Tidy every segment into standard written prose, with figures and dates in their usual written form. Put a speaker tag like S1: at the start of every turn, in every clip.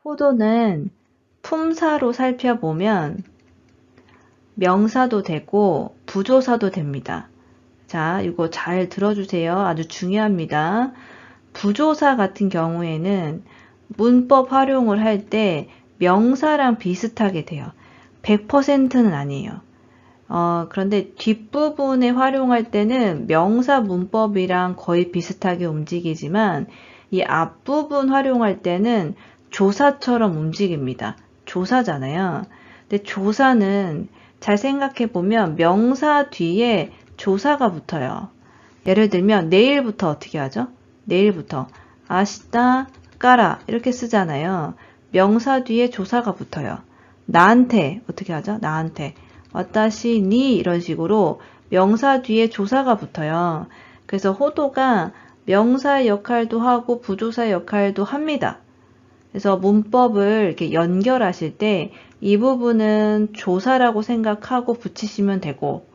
S1: 호도는 품사로 살펴보면 명사도 되고 부조사도 됩니다. 자, 이거 잘 들어주세요. 아주 중요합니다. 부조사 같은 경우에는 문법 활용을 할 때 명사랑 비슷하게 돼요. 100%는 아니에요. 그런데 뒷부분에 활용할 때는 명사 문법이랑 거의 비슷하게 움직이지만 이 앞부분 활용할 때는 조사처럼 움직입니다. 조사잖아요. 근데 조사는 잘 생각해 보면 명사 뒤에 조사가 붙어요. 예를 들면 내일부터 어떻게 하죠? 내일부터 아시다 까라 이렇게 쓰잖아요. 명사 뒤에 조사가 붙어요. 나한테 어떻게 하죠? 나한테 와타시 니 이런 식으로 명사 뒤에 조사가 붙어요. 그래서 호도가 명사 역할도 하고 부조사 역할도 합니다. 그래서 문법을 이렇게 연결하실 때 이 부분은 조사라고 생각하고 붙이시면 되고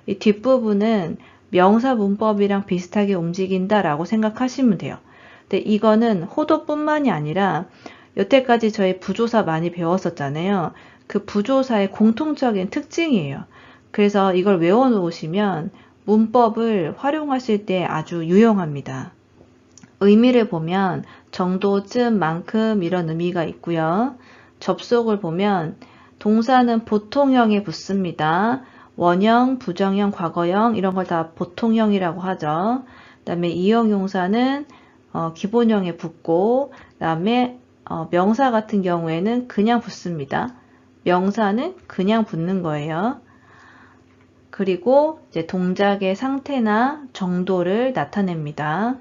S1: 이 뒷부분은 명사 문법이랑 비슷하게 움직인다라고 생각하시면 돼요. 근데 이거는 호도뿐만이 아니라 여태까지 저희 부조사 많이 배웠었잖아요. 그 부조사의 공통적인 특징이에요. 그래서 이걸 외워놓으시면 문법을 활용하실 때 아주 유용합니다. 의미를 보면 정도, 쯤, 만큼 이런 의미가 있고요. 접속을 보면 동사는 보통형에 붙습니다. 원형, 부정형, 과거형 이런 걸 다 보통형이라고 하죠. 그 다음에 이형용사는 기본형에 붙고 그 다음에 명사 같은 경우에는 그냥 붙습니다. 명사는 그냥 붙는 거예요. 그리고 이제 동작의 상태나 정도를 나타냅니다.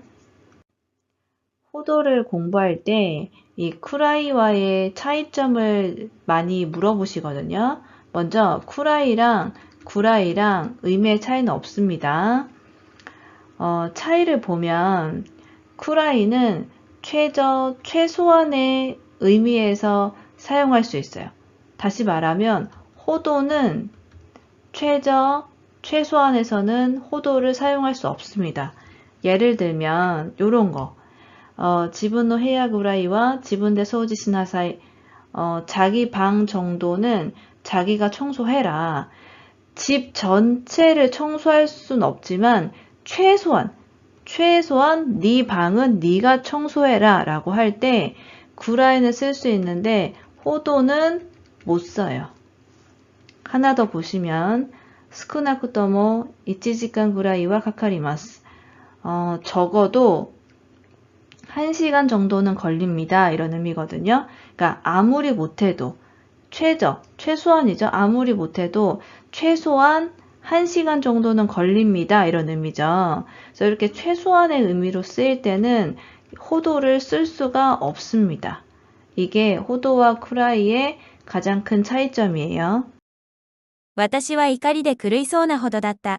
S1: 호도를 공부할 때 이 쿠라이와의 차이점을 많이 물어보시거든요. 먼저 쿠라이랑 구라이랑 의미의 차이는 없습니다. 차이를 보면 쿠라이는 최소한의 의미에서 사용할 수 있어요. 다시 말하면 호도는 최소한에서는 호도를 사용할 수 없습니다. 예를 들면 요런 거 지분노 헤야구라이와 지분대 소지시나사이 자기 방 정도는 자기가 청소해라. 집 전체를 청소할 순 없지만 최소한 네 방은 네가 청소해라 라고 할 때 구라이는 쓸 수 있는데 호도는 못 써요. 하나 더 보시면 스쿠나쿠토모 1시간 구라이와 카카리마스 적어도 1시간 정도는 걸립니다. 이런 의미거든요. 그러니까 아무리 못해도 최소한이죠. 아무리 못해도 최소한 1시간 정도는 걸립니다. 이런 의미죠. 그래서 이렇게 최소한의 의미로 쓰일 때는 호도를 쓸 수가 없습니다. 이게 호도와 쿠라이의 가장 큰 차이점이에요.
S2: 私は怒りで狂いそうなほどだった。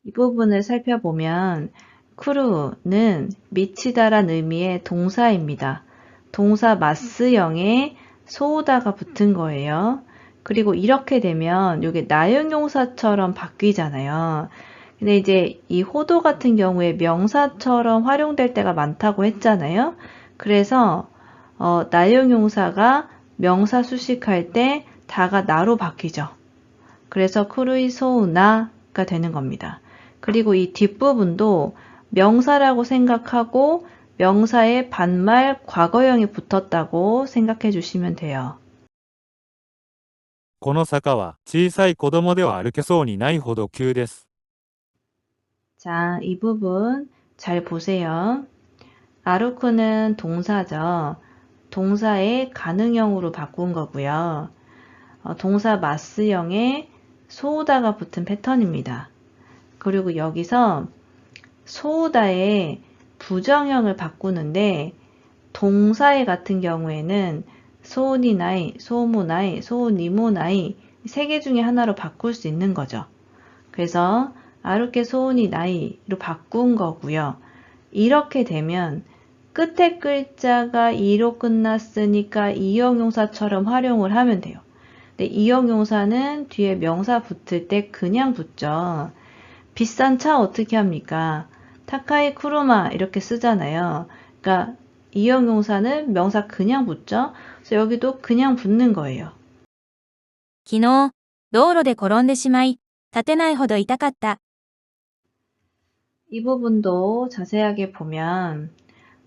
S1: 이 부분을 살펴보면 크루는 미치다란 의미의 동사입니다. 동사 마스형에 소우다가 붙은 거예요. 그리고 이렇게 되면 이게 나용용사처럼 바뀌잖아요. 근데 이제 이 호도 같은 경우에 명사처럼 활용될 때가 많다고 했잖아요. 그래서 나용용사가 명사 수식할 때 다가 나로 바뀌죠. 그래서 크루이 소우나가 되는 겁니다. 그리고 이 뒷부분도 명사라고 생각하고 명사의 반말 과거형이 붙었다고 생각해 주시면 돼요.
S3: この坂は小さい子供では歩けそうにないほど急です。
S1: 자, 이 부분 잘 보세요. 아루쿠는 동사죠. 동사의 가능형으로 바꾼 거고요. 동사 마스형에 소우다가 붙은 패턴입니다. 그리고 여기서 소우다의 부정형을 바꾸는데 동사의 같은 경우에는 소니나이, 소모나이, 소니모나이 세 개 중에 하나로 바꿀 수 있는 거죠. 그래서 아루케 소니나이로 바꾼 거고요. 이렇게 되면 끝에 글자가 이로 끝났으니까 이형용사처럼 활용을 하면 돼요. 근데 이형용사는 뒤에 명사 붙을 때 그냥 붙죠. 비싼 차 어떻게 합니까? 타카이 쿠로마 이렇게 쓰잖아요. 그러니까 이형용사는 명사 그냥 붙죠. 그래서 여기도 그냥 붙는 거예요.
S2: 昨日、道路で転んでしまい、立てないほど痛かった。
S1: 이 부분도 자세하게 보면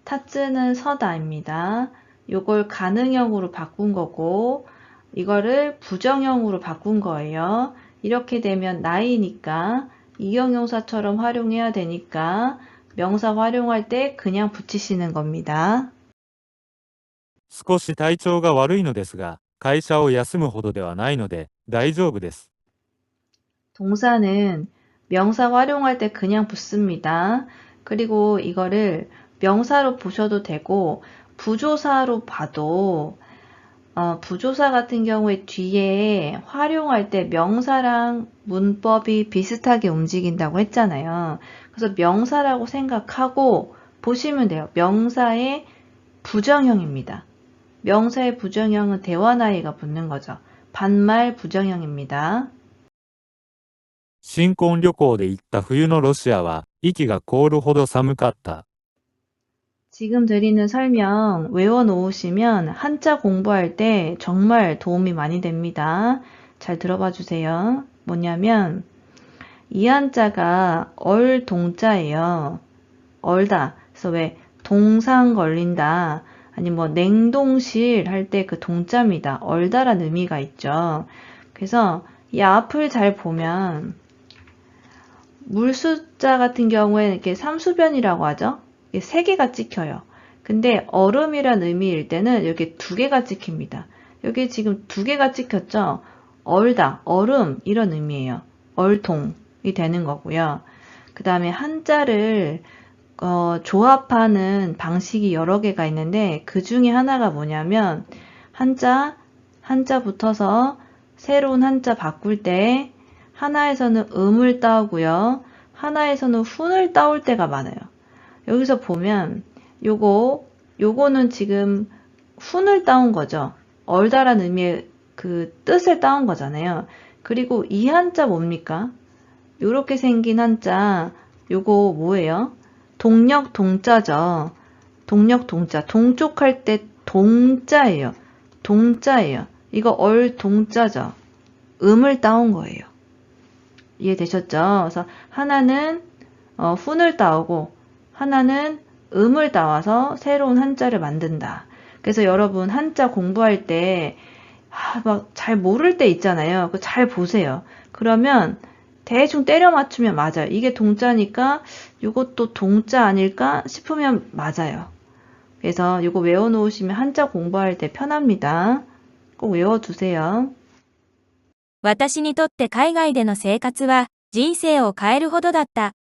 S1: 타츠는 서다입니다. 요걸 가능형으로 바꾼 거고 이거를 부정형으로 바꾼 거예요. 이렇게 되면 나이니까 이형용사처럼 활용해야 되니까 명사 활용할 때 그냥 붙이시는 겁니다.
S3: 少し体調が悪いのですが、会社を休むほどではないので、大丈夫です。
S1: 동사는 명사 활용할 때 그냥 붙습니다. 그리고 이거를 명사로 보셔도 되고 부조사로 봐도 부조사 같은 경우에 뒤에 활용할 때 명사랑 문법이 비슷하게 움직인다고 했잖아요. 그래서 명사라고 생각하고 보시면 돼요. 명사의 부정형입니다. 명사의 부정형은 대화나이가 붙는 거죠. 반말 부정형입니다.
S3: 新婚旅行で行った冬のロシアは、息が凍るほど寒かった。
S1: 지금 드리는 설명 외워놓으시면 한자 공부할 때 정말 도움이 많이 됩니다. 잘 들어봐 주세요. 뭐냐면 이 한자가 얼동자예요. 얼다. 그래서 왜 동상 걸린다. 아니 뭐 냉동실 할 때 그 동자입니다. 얼다란 의미가 있죠. 그래서 이 앞을 잘 보면 물수자 같은 경우에는 이렇게 삼수변이라고 하죠. 이게 3개가 찍혀요. 근데 얼음이란 의미일 때는 여기 2개가 찍힙니다. 여기 지금 2개가 찍혔죠. 얼다, 얼음 이런 의미예요. 얼통이 되는 거고요. 그 다음에 한자를 조합하는 방식이 여러 개가 있는데 그 중에 하나가 뭐냐면 한자 붙어서 새로운 한자 바꿀 때 하나에서는 음을 따오고요. 하나에서는 훈을 따올 때가 많아요. 여기서 보면 요거는 지금 훈을 따온 거죠. 얼다란 의미의 그 뜻을 따온 거잖아요. 그리고 이 한자 뭡니까? 요렇게 생긴 한자 요거 뭐예요? 동력 동자죠. 동력 동자. 동쪽할 때 동자예요. 동자예요. 이거 얼동자죠. 음을 따온 거예요. 이해되셨죠? 그래서 하나는 훈을 따오고 하나는 음을 따와서 새로운 한자를 만든다. 그래서 여러분 한자 공부할 때 막 잘 모를 때 있잖아요. 그거 잘 보세요. 그러면 대충 때려 맞추면 맞아요. 이게 동자니까 이것도 동자 아닐까 싶으면 맞아요. 그래서 이거 외워놓으시면 한자 공부할 때 편합니다. 꼭 외워두세요.
S2: 私にとって海外での生活は人生を変えるほどだった。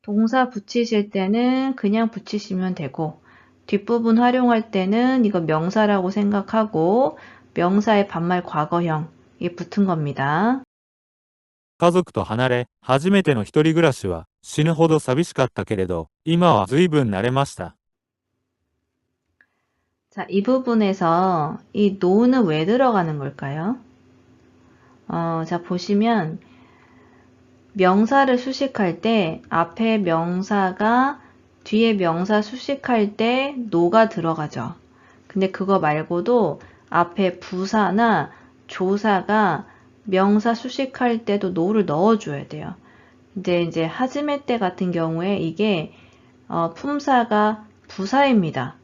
S1: 동사 붙이실 때는 그냥 붙이시면 되고 뒷부분 활용할 때는 이거 명사라고 생각하고 명사의 반말 과거형 이게 붙은 겁니다.
S3: 家族と離れ、初めての一人暮らしは、死ぬほど寂しかったけれど、今は随分慣れました。
S1: 자, 이 부분에서 이 no는 왜 들어가는 걸까요? 자, 보시면 명사를 수식할 때 앞에 명사가 뒤에 명사 수식할 때 no가 들어가죠. 근데 그거 말고도 앞에 부사나 조사가 명사 수식할 때도 no를 넣어줘야 돼요. 근데 이제 하즈메 때 같은 경우에 이게 품사가 부사입니다.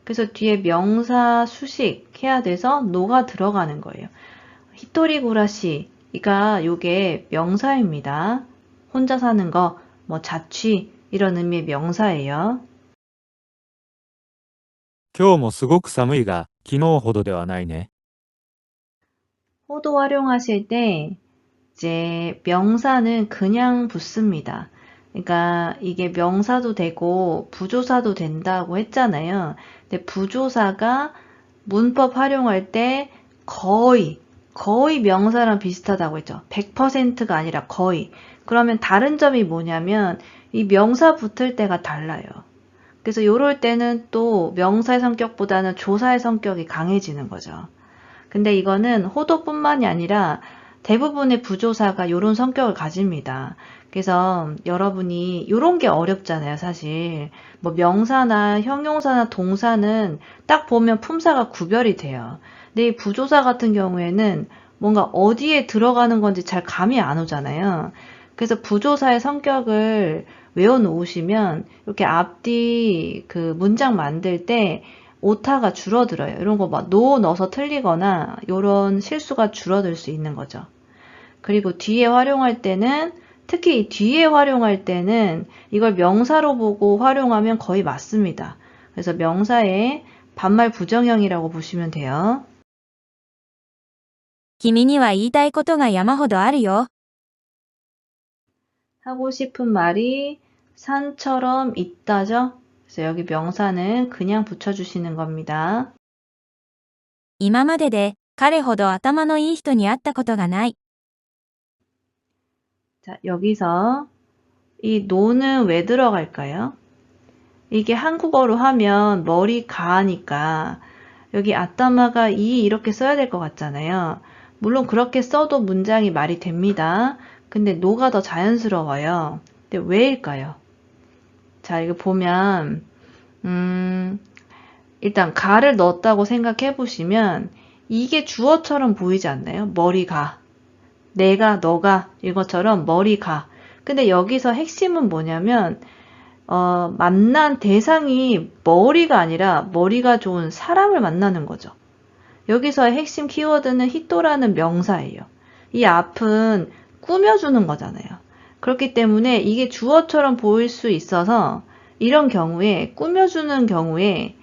S1: 그래서 뒤에 명사 수식해야 돼서 no가 들어가는 거예요. 히토리구라시가 요게 명사입니다. 혼자 사는 거, 뭐 자취 이런 의미의 명사예요.
S3: 今日もすごく寒いが、昨日ほどではないね。
S1: 호도 활용하실 때 이제 명사는 그냥 붙습니다. 그러니까 이게 명사도 되고 부조사도 된다고 했잖아요. 근데 부조사가 문법 활용할 때 거의 명사랑 비슷하다고 했죠. 100%가 아니라 거의. 그러면 다른 점이 뭐냐면 이 명사 붙을 때가 달라요. 그래서 이럴 때는 또 명사의 성격보다는 조사의 성격이 강해지는 거죠. 근데 이거는 호도뿐만이 아니라 대부분의 부조사가 이런 성격을 가집니다. 그래서 여러분이 이런 게 어렵잖아요, 사실. 뭐 명사나 형용사나 동사는 딱 보면 품사가 구별이 돼요. 근데 이 부조사 같은 경우에는 뭔가 어디에 들어가는 건지 잘 감이 안 오잖아요. 그래서 부조사의 성격을 외워놓으시면 이렇게 앞뒤 그 문장 만들 때 오타가 줄어들어요. 이런 거 막 노 넣어서 틀리거나 이런 실수가 줄어들 수 있는 거죠. 그리고 뒤에 활용할 때는 특히 이 뒤에 활용할 때는 이걸 명사로 보고 활용하면 거의 맞습니다. 그래서 명사의 반말 부정형이라고 보시면 돼요.
S2: 君には言いたいことが山ほどあるよ。
S1: 하고 싶은 말이 산처럼 있다죠? 그래서 여기 명사는 그냥 붙여주시는 겁니다.
S2: 今までで彼ほど頭のいい人に会ったことがない。
S1: 자, 여기서 이 노는 왜 들어갈까요? 이게 한국어로 하면 머리 가니까 여기 아따마가 이 이렇게 써야 될 것 같잖아요. 물론 그렇게 써도 문장이 말이 됩니다. 근데 노가 더 자연스러워요. 근데 왜일까요? 자, 이거 보면 일단 가를 넣었다고 생각해 보시면 이게 주어처럼 보이지 않나요? 머리가. 내가, 너가 이것처럼 머리가. 근데 여기서 핵심은 뭐냐면 만난 대상이 머리가 아니라 머리가 좋은 사람을 만나는 거죠. 여기서의 핵심 키워드는 히토라는 명사예요. 이 앞은 꾸며주는 거잖아요. 그렇기 때문에 이게 주어처럼 보일 수 있어서 이런 경우에 꾸며주는 경우에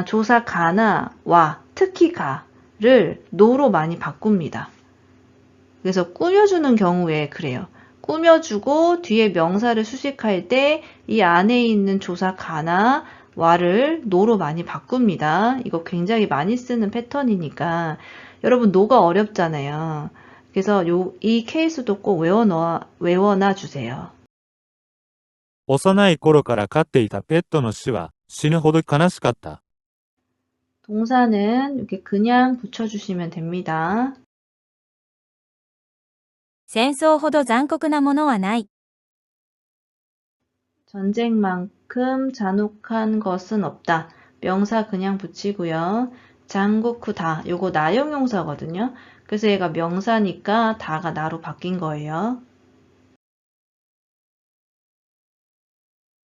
S1: 조사 가나 와, 특히 가를 노로 많이 바꿉니다. 그래서 꾸며주는 경우에 그래요. 꾸며주고 뒤에 명사를 수식할 때 이 안에 있는 조사 가나 와를 노로 많이 바꿉니다. 이거 굉장히 많이 쓰는 패턴이니까 여러분 노가 어렵잖아요. 그래서 이 케이스도 꼭 외워놔 주세요.
S3: 幼い頃から飼っていたペットの死は死ぬほど悲しかった。
S1: 동사는 이렇게 그냥 붙여주시면 됩니다.
S2: 戦争ほど残酷なものはない。
S1: 전쟁만큼 잔혹한 것은 없다. 명사 그냥 붙이고요. 장고쿠다. 요거 나형용사거든요. 그래서 얘가 명사니까 다가 나로 바뀐 거예요.